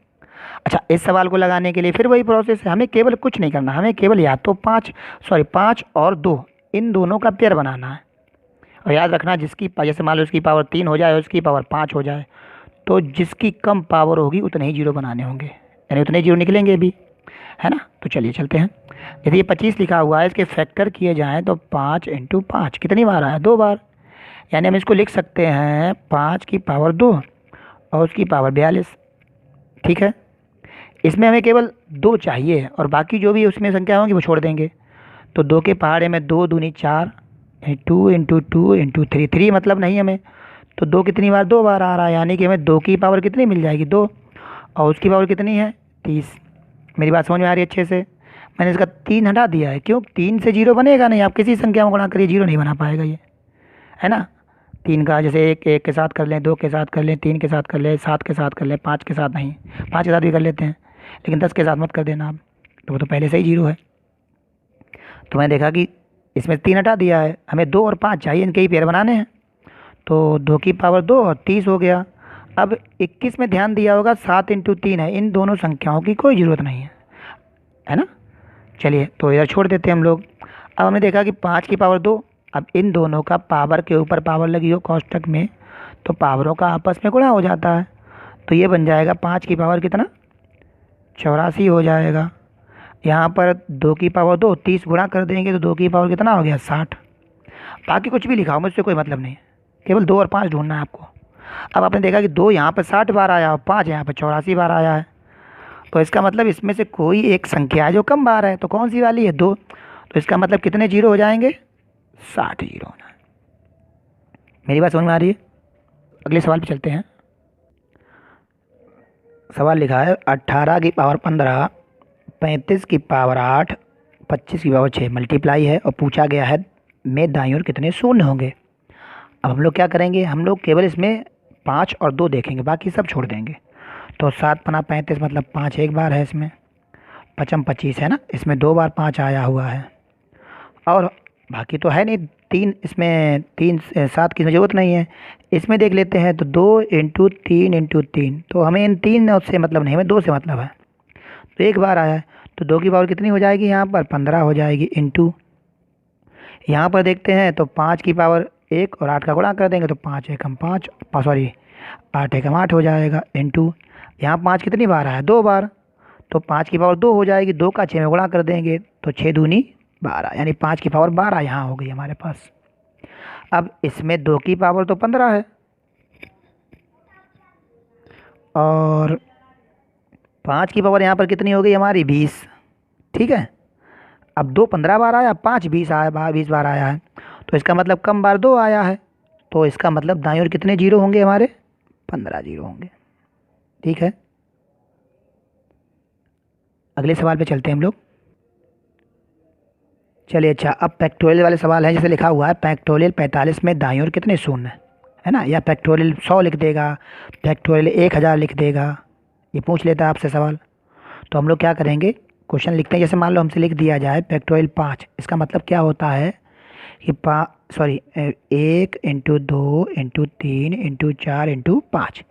अच्छा, इस सवाल को लगाने के लिए फिर वही प्रोसेस है, हमें केवल कुछ नहीं करना, हमें केवल या तो 5 और 2 इन दोनों का पेयर बनाना है। और याद रखना, जिसकी जैसे मान लो उसकी पावर 3 हो जाए और उसकी पावर 5 हो जाए, तो जिसकी कम पावर होगी उतने ही जीरो बनाने होंगे, यानी उतने जीरो निकलेंगे भी, है ना। तो चलिए चलते हैं। यदि ये 25 लिखा हुआ है, इसके फैक्टर किए जाएँ तो 5 इंटू 5 कितनी बार आया, 2 बार। यानी हम इसको लिख सकते हैं 5 की पावर 2 और उसकी पावर 42। ठीक है, इसमें हमें केवल 2 चाहिए और बाकी जो भी उसमें संख्या होंगी वो छोड़ देंगे। तो 2 के पहाड़े में 2 दूनी 4, 2 इंटू 2 इंटू 3, 3 मतलब नहीं हमें, तो 2 कितनी बार, 2 बार आ रहा है, यानी कि हमें 2 की पावर कितनी मिल जाएगी, 2, और उसकी पावर कितनी है, 30। मेरी बात समझ में आ रही है अच्छे से। मैंने इसका 3 हटा दिया है, क्यों, 3 से जीरो बनेगा नहीं, आप किसी संख्या में गुणा करिए जीरो नहीं बना पाएगा ये, है ना। 3 का जैसे एक के साथ कर लें, 2 के साथ कर लें, 3 के साथ कर लें, 7 के साथ कर लें, 5 के साथ नहीं, 5 के साथ भी कर लेते हैं, लेकिन 10 के साथ मत कर देना आप, तो वो तो पहले से ही जीरो है। तो मैंने देखा कि इसमें 3 हटा दिया है, हमें 2 और 5 चाहिए, इनके ही पेयर बनाने हैं। तो 2 की पावर 2 और 30 हो गया। अब 21 में ध्यान दिया होगा 7 इंटू 3 है, इन दोनों संख्याओं की कोई ज़रूरत नहीं है ना। चलिए तो इधर छोड़ देते हैं हम लोग। अब हमने देखा कि 5 की पावर 2, अब इन दोनों का पावर के ऊपर पावर लगी हो कोष्टक में, तो पावरों का आपस में गुणा हो जाता है। तो ये बन जाएगा 5 की पावर कितना, 84 हो जाएगा। यहाँ पर 2 की पावर 2, 30 गुणा कर देंगे तो 2 की पावर कितना हो गया, 60। बाकी कुछ भी लिखा हो, मुझसे कोई मतलब नहीं, केवल 2 और 5 ढूंढना है आपको। अब आपने देखा कि 2 यहाँ पर 60 बार आया और 5 यहाँ पर 84 बार आया है, तो इसका मतलब इसमें से कोई एक संख्या है जो कम बार है, तो कौन सी वाली है, 2। तो इसका मतलब कितने जीरो हो जाएंगे, 60 जीरो होना है। मेरी बात समझ में आ रही है। अगले सवाल पे चलते हैं। सवाल लिखा है 18 की पावर 15, 35 की पावर 8, 25 की पावर 6 मल्टीप्लाई है, और पूछा गया है में दाईं ओर कितने शून्य होंगे। अब हम लोग क्या करेंगे, हम लोग केवल इसमें 5 और 2 देखेंगे, बाकी सब छोड़ देंगे। तो 7 पना 35 मतलब 5 एक बार है इसमें, 5 25 है ना, इसमें 2 बार 5 आया हुआ है, और बाकी तो है नहीं 3, इसमें 3 7 की ज़रूरत नहीं है। इसमें देख लेते हैं तो 2 इंटू 3 इंटू 3, तो हमें इन 3 से मतलब नहीं, हमें 2 से मतलब है। तो एक बार आया है, तो 2 की पावर कितनी हो जाएगी, यहाँ पर 15 हो जाएगी, इंटू यहाँ पर देखते हैं तो 5 की पावर 1 और 8 का गुणा कर देंगे तो 5 एकम 5, सॉरी 8 एकम 8 हो जाएगा, इंटू यहाँ 5 कितनी बार आया, 2 बार, तो 5 की पावर 2 हो जाएगी, 2 का 6 में गुणा कर देंगे तो 6 दूनी 12, यानी 5 की पावर 12 यहाँ हो गई हमारे पास। अब इसमें 2 की पावर तो 15 है और 5 की पावर यहाँ पर कितनी हो गई हमारी, 20। ठीक है, अब 2 15 बार आया, 5 20 आया, 20 बार आया है, तो इसका मतलब कम बार 2 आया है, तो इसका मतलब दाईं ओर कितने जीरो होंगे हमारे, 15 जीरो होंगे। ठीक है, अगले सवाल पे चलते हैं हम लोग। चलिए अच्छा, अब फैक्टोरियल वाले सवाल हैं। जैसे लिखा हुआ है फैक्टोरियल 45 में दाईं ओर कितने शून्य है ना, या फैक्टोरियल 100 लिख देगा, फैक्टोरियल 1000 लिख देगा, ये पूछ लेता है आपसे सवाल। तो हम लोग क्या करेंगे, क्वेश्चन लिखते हैं। जैसे मान लो हमसे लिख दिया जाए फैक्टोरियल 5, इसका मतलब क्या होता है कि सॉरी 1 × 2 × 3 × 4 × 5,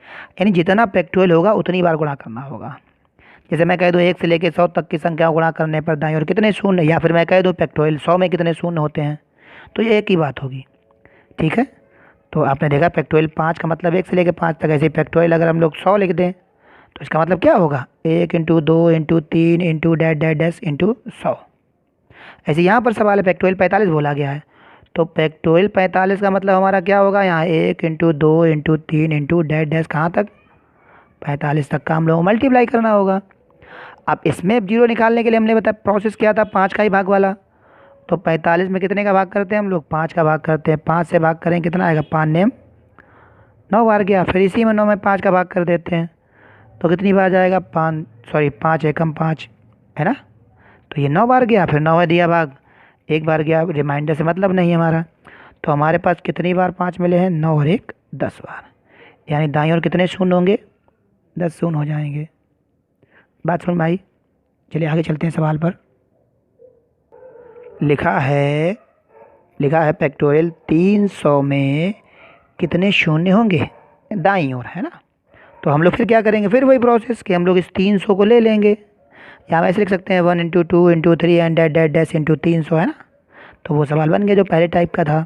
यानी जितना फैक्टोरियल होगा उतनी बार गुणा करना होगा। जैसे मैं कह दूँ 1 से लेकर 100 तक की संख्या को गुणा करने पर दाईं ओर कितने शून्य, या फिर मैं कह दूँ फैक्टोरियल 100 में कितने शून्य होते हैं, तो ये एक ही बात होगी। ठीक है, तो आपने देखा फैक्टोरियल 5 का मतलब 1 से लेकर 5 तक, ऐसे फैक्टोरियल अगर हम लोग 100 लिख दें तो इसका मतलब क्या होगा, 1 × 2 × 3 × डैश डैश इंटू 100। ऐसे यहाँ पर सवाल है फैक्टोरियल 45 बोला गया है, तो फैक्टोरियल 45 का मतलब हमारा क्या होगा, यहाँ 1 × 2 × 3 × डैश डैश कहाँ तक, 45 तक का हम लोग को मल्टीप्लाई करना होगा। अब इसमें जीरो निकालने के लिए हमने बताया प्रोसेस क्या था, 5 का ही भाग वाला। तो 45 में कितने का भाग करते हैं हम लोग, 5 का भाग करते हैं। 5 से भाग करें कितना आएगा, 5 नेम 9 बार गया, फिर इसी में 9 में 5 का भाग कर देते हैं तो कितनी बार जाएगा, 5 एकम 5 है ना, तो ये 9 बार गया, फिर 9 में दिया भाग, एक बार गया, रिमाइंडर से मतलब नहीं हमारा। तो हमारे पास कितनी बार 5 मिले हैं, 9 और 1 10 बार, यानी दाईं ओर कितने शून्य होंगे, 10 शून्य हो जाएंगे। बात सुन भाई, चलिए आगे चलते हैं सवाल पर। लिखा है फैक्टोरियल 300 में कितने शून्य होंगे, दाईं ओर है ना। तो हम लोग फिर क्या करेंगे, फिर वही प्रोसेस कि हम लोग इस 300 को ले लेंगे, या हम ऐसे लिख सकते हैं 1 × 2 × 3 and dash dash dash into 300 है ना। तो वो सवाल बन गया जो पहले टाइप का था।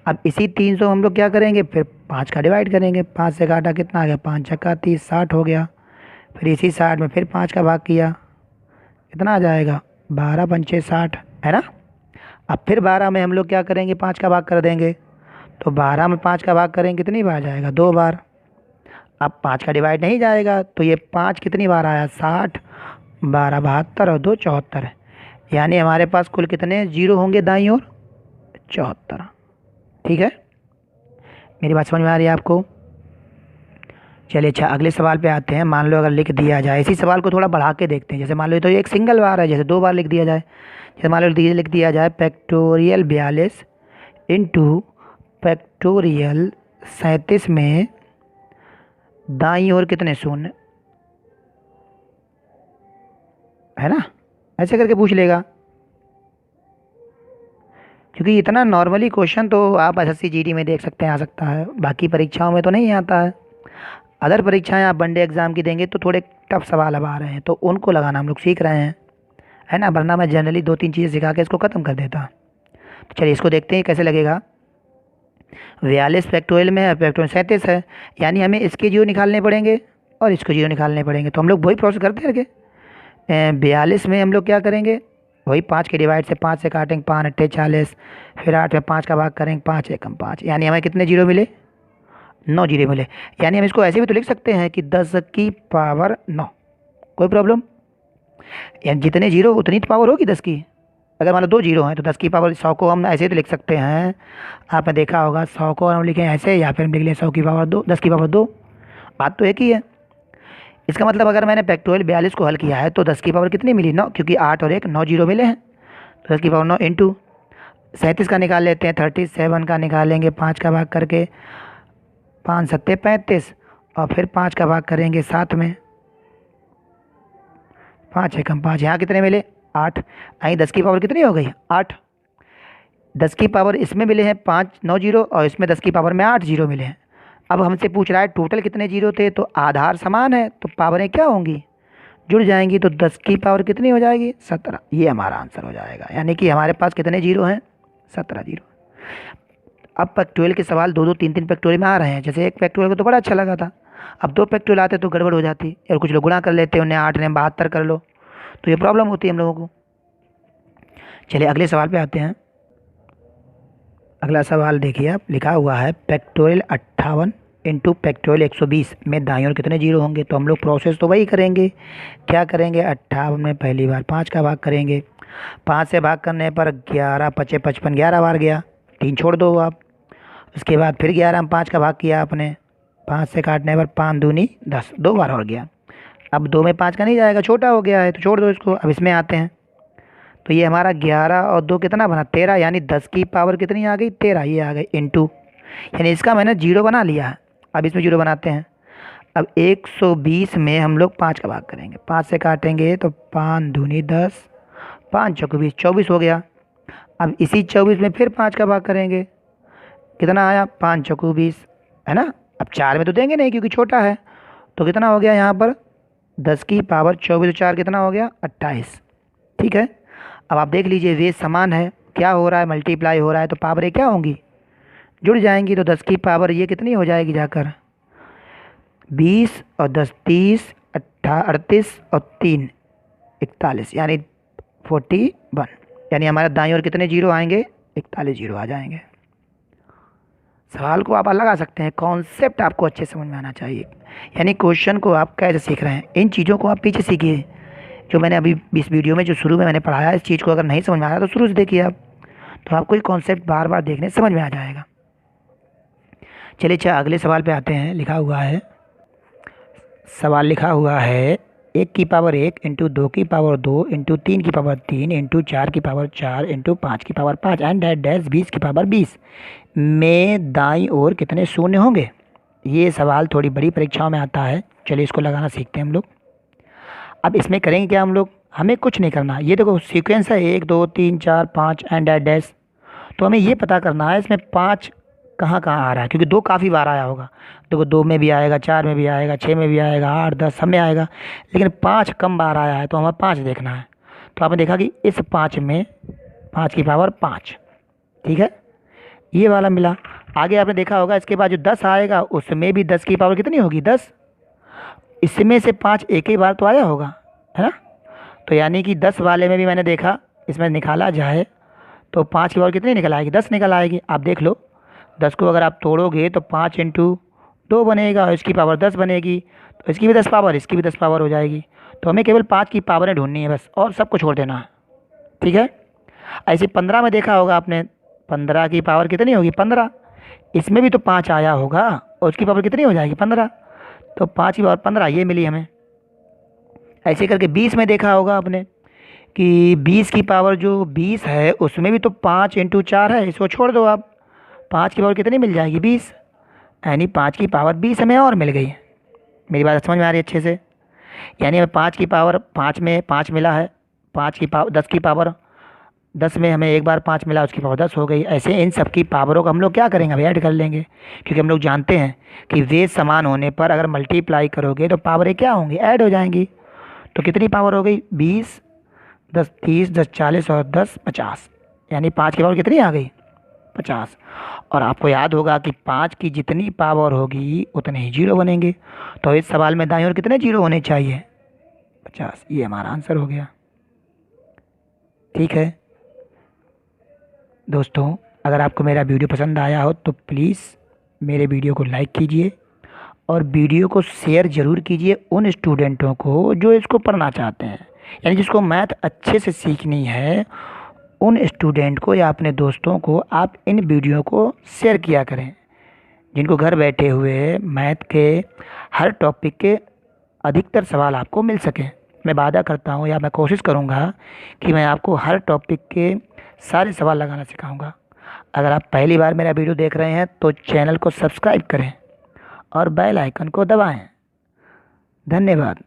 अब इसी 300 हम लोग क्या करेंगे, फिर 5 का डिवाइड करेंगे, 5 से काटा कितना आ गया, 5 छक्का 30, 60 हो गया। फिर इसी 60 में फिर 5 का भाग किया, कितना आ जाएगा, 12 पंचे 60 है ना। अब फिर 12 में हम लोग क्या करेंगे, 5 का भाग कर देंगे, तो 12 में 5 का भाग करेंगे कितनी बार जाएगा, 2 बार। अब 5 का डिवाइड नहीं जाएगा, तो ये 5 कितनी बार आया, 60, 12 72 और 2 74, यानी हमारे पास कुल कितने जीरो होंगे दाईं ओर, 74। ठीक है, मेरी बात समझ में आ रही है आपको। चलिए अच्छा अगले सवाल पे आते हैं। मान लो अगर लिख दिया जाए, इसी सवाल को थोड़ा बढ़ा के देखते हैं। जैसे मान लो तो ये एक सिंगल बार है, जैसे 2 बार लिख दिया जाए। जैसे मान लो लिख दिया जाए फैक्टोरियल 42 इंटू फैक्टोरियल 37 में दाईं ओर कितने शून्य, है ना, ऐसे करके पूछ लेगा। क्योंकि इतना नॉर्मली क्वेश्चन तो आप एसएससी जीडी में देख सकते हैं, आ सकता है, बाकी परीक्षाओं में तो नहीं आता है। अदर परीक्षाएं आप वनडे एग्ज़ाम की देंगे तो थोड़े टफ सवाल अब आ रहे हैं, तो उनको लगाना हम लोग सीख रहे हैं, है ना, वरना मैं जनरली 2-3 चीज़ें सिखा के इसको ख़त्म कर देता। तो चलिए इसको देखते हैं कैसे लगेगा। 42 फैक्टोरियल में फैक्टोरियल 37 है, यानी हमें इसके जीरो निकालने पड़ेंगे और इसको जीरो निकालने पड़ेंगे। तो हम लोग वही प्रोसेस करते हैं। 42 में हम लोग क्या करेंगे, वही 5 के डिवाइड से 5 से काटेंगे, 5 अट्ठे 40, फिर 8 में 5 का भाग करेंगे, 5 एकम 5, यानी हमें कितने जीरो मिले, 9 जीरो मिले। यानी हम इसको ऐसे भी तो लिख सकते हैं कि 10 की पावर 9, कोई प्रॉब्लम, यानी जितने जीरो उतनी तो पावर होगी 10 की। अगर मान लो 2 जीरो हैं तो 10 की पावर 100 को हम ऐसे तो लिख सकते हैं, आपने देखा होगा 100 को हम लिखें ऐसे, या फिर हम लिख लें 100 की पावर 2, 10 की पावर 2, बात तो एक ही है। इसका मतलब अगर मैंने फैक्टोरियल 42 को हल किया है तो 10 की पावर कितनी मिली, 9, क्योंकि 8 और 1 9 जीरो मिले हैं, तो 10 की पावर 9 इंटू 37 का निकाल लेते हैं, 37 का निकालेंगे 5 का भाग करके, 5 सत्ते 35, और फिर 5 का भाग करेंगे 7 में, 5 एकम 5, यहाँ कितने मिले 8, आई 10 की पावर कितनी हो गई 8। 10 की पावर इसमें मिले हैं 5 9 जीरो, और इसमें 10 की पावर में 8 जीरो मिले हैं। अब हमसे पूछ रहा है टोटल कितने जीरो थे, तो आधार समान है तो पावरें क्या होंगी, जुड़ जाएंगी, तो 10 की पावर कितनी हो जाएगी 17, ये हमारा आंसर हो जाएगा। यानी कि हमारे पास कितने जीरो हैं, 17 जीरो। अब फैक्टोरियल के सवाल 2-2 3-3 फैक्टोरियल में आ रहे हैं। जैसे एक फैक्टोरियल को तो बड़ा अच्छा लगा था, अब 2 फैक्टोरियल आते तो गड़बड़ हो जाती, और कुछ लोग गुणा कर लेते हैं, उन्हें 8 ने 72 कर लो, तो ये प्रॉब्लम होती है हम लोगों को। चलिए अगले सवाल पे आते हैं। अगला सवाल देखिए आप, लिखा हुआ है फैक्टोरियल 58 इंटू फैक्टोरियल 120 में दाईं ओर कितने जीरो होंगे। तो हम लोग प्रोसेस तो वही करेंगे, क्या करेंगे, 58 में पहली बार 5 का भाग करेंगे, 5 से भाग करने पर 11 पचे 55, 11 बार गया, 3 छोड़ दो आप। उसके बाद फिर 11 में 5 का भाग किया आपने, 5 से काटने पर 5 दूनी 10, 2 बार और गया। अब 2 में 5 का नहीं जाएगा, छोटा हो गया है तो छोड़ दो इसको। अब इसमें आते हैं, तो ये हमारा 11 और 2 कितना बना 13, यानी 10 की पावर कितनी आ गई 13, ये आ गई इंटू, यानी इसका मैंने जीरो बना लिया है। अब इसमें जीरो बनाते हैं। अब 120 में हम लोग 5 का भाग करेंगे, 5 से काटेंगे तो 5 दूनी 10, 5 चौको 20, 24 हो गया। अब इसी 24 में फिर 5 का भाग करेंगे, कितना आया 5 चौकू 20, है ना। अब 4 में तो देंगे नहीं क्योंकि छोटा है, तो कितना हो गया यहाँ पर 10 की पावर 24, 4 कितना हो गया 28। ठीक है। अब आप देख लीजिए वे समान है, क्या हो रहा है मल्टीप्लाई हो रहा है, तो पावरें क्या होंगी जुड़ जाएंगी। तो 10 की पावर ये कितनी हो जाएगी जाकर 20 और 10 30, 38 और 3 41, यानी 41, यानी हमारे दाईं ओर कितने जीरो आएंगे 41 जीरो आ जाएंगे। सवाल को आप लगा सकते हैं, कॉन्सेप्ट आपको अच्छे समझ में आना चाहिए, यानी क्वेश्चन को आप कैसे सीख रहे हैं, इन चीज़ों को आप पीछे सीखिए। जो मैंने अभी इस वीडियो में जो शुरू में मैंने पढ़ाया, इस चीज़ को अगर नहीं समझ में आ रहा तो शुरू से देखिए आप, तो आपको ये कॉन्सेप्ट बार बार देखने समझ में आ जाएगा। चलिए अच्छा अगले सवाल पे आते हैं। लिखा हुआ है, सवाल लिखा हुआ है 1 की पावर 1 इंटू 2 की पावर 2 इंटू 3 की पावर 3 इंटू 4 की पावर 4 इंटू 5 की पावर 5 एंड डैट डैश 20 की पावर 20 में दाईं ओर कितने शून्य होंगे। ये सवाल थोड़ी बड़ी परीक्षाओं में आता है। चलिए इसको लगाना सीखते हैं हम लोग। अब इसमें करेंगे क्या हम लोग, हमें कुछ नहीं करना। ये देखो सीक्वेंस है 1 2 3 4 5 एंड डैट डैश, तो हमें ये पता करना है इसमें 5 कहाँ कहाँ आ रहा है, क्योंकि 2 काफ़ी बार आया होगा। देखो 2 में भी आएगा, 4 में भी आएगा, 6 में भी आएगा, 8 10 सब में आएगा, लेकिन 5 कम बार आया है, तो हमें 5 देखना है। तो आपने देखा कि इस 5 में 5 की पावर 5, ठीक है, ये वाला मिला। आगे आपने देखा होगा इसके बाद जो 10 आएगा उसमें भी 10 की पावर कितनी होगी 10, इसमें से 5 एक ही बार तो आया होगा, है ना। तो यानी कि 10 वाले में भी मैंने देखा, इसमें निकाला जाए तो 5 की पावर कितनी निकल आएगी 10 निकल आएगी। आप देख लो 10 को अगर आप तोड़ोगे तो 5 इंटू 2 बनेगा और इसकी पावर 10 बनेगी, तो इसकी भी 10 पावर इसकी भी 10 पावर हो जाएगी। तो हमें केवल 5 की पावरें ढूंढनी है बस, और सब को छोड़ देना है, ठीक है। ऐसे 15 में देखा होगा आपने, 15 की पावर कितनी होगी 15, इसमें भी तो 5 आया होगा और उसकी पावर कितनी हो जाएगी 15, तो 5 की पावर 15 ये मिली हमें। ऐसे करके 20 में देखा होगा आपने कि 20 की पावर जो 20 है उसमें भी तो 5 इंटू 4 है, इसको छोड़ दो आप, 5 की पावर कितनी मिल जाएगी 20, यानी 5 की पावर 20 हमें और मिल गई। मेरी बात समझ में आ रही है अच्छे से। यानी हमें 5 की पावर 5 में 5 मिला है, 5 की पावर 10 की पावर 10 में हमें एक बार 5 मिला, उसकी पावर 10 हो गई। ऐसे इन सब की पावरों को हम लोग क्या करेंगे, अभी ऐड कर लेंगे, क्योंकि हम लोग जानते हैं कि वे समान होने पर अगर मल्टीप्लाई करोगे तो पावरें क्या होंगी ऐड हो जाएंगी। तो कितनी पावर हो गई 20, 10 30, 10 40 और 10 50, यानी 5 की पावर कितनी आ गई 50। और आपको याद होगा कि 5 की जितनी पावर होगी उतने ही जीरो बनेंगे, तो इस सवाल में दाईं ओर कितने जीरो होने चाहिए 50, ये हमारा आंसर हो गया। ठीक है दोस्तों, अगर आपको मेरा वीडियो पसंद आया हो तो प्लीज़ मेरे वीडियो को लाइक कीजिए और वीडियो को शेयर ज़रूर कीजिए उन स्टूडेंटों को जो इसको पढ़ना चाहते हैं, यानी जिसको मैथ अच्छे से सीखनी है, उन स्टूडेंट को या अपने दोस्तों को आप इन वीडियो को शेयर किया करें, जिनको घर बैठे हुए मैथ के हर टॉपिक के अधिकतर सवाल आपको मिल सकें। मैं वादा करता हूँ या मैं कोशिश करूँगा कि मैं आपको हर टॉपिक के सारे सवाल लगाना सिखाऊंगा। अगर आप पहली बार मेरा वीडियो देख रहे हैं तो चैनल को सब्सक्राइब करें और बेल आइकन को दबाएं। धन्यवाद।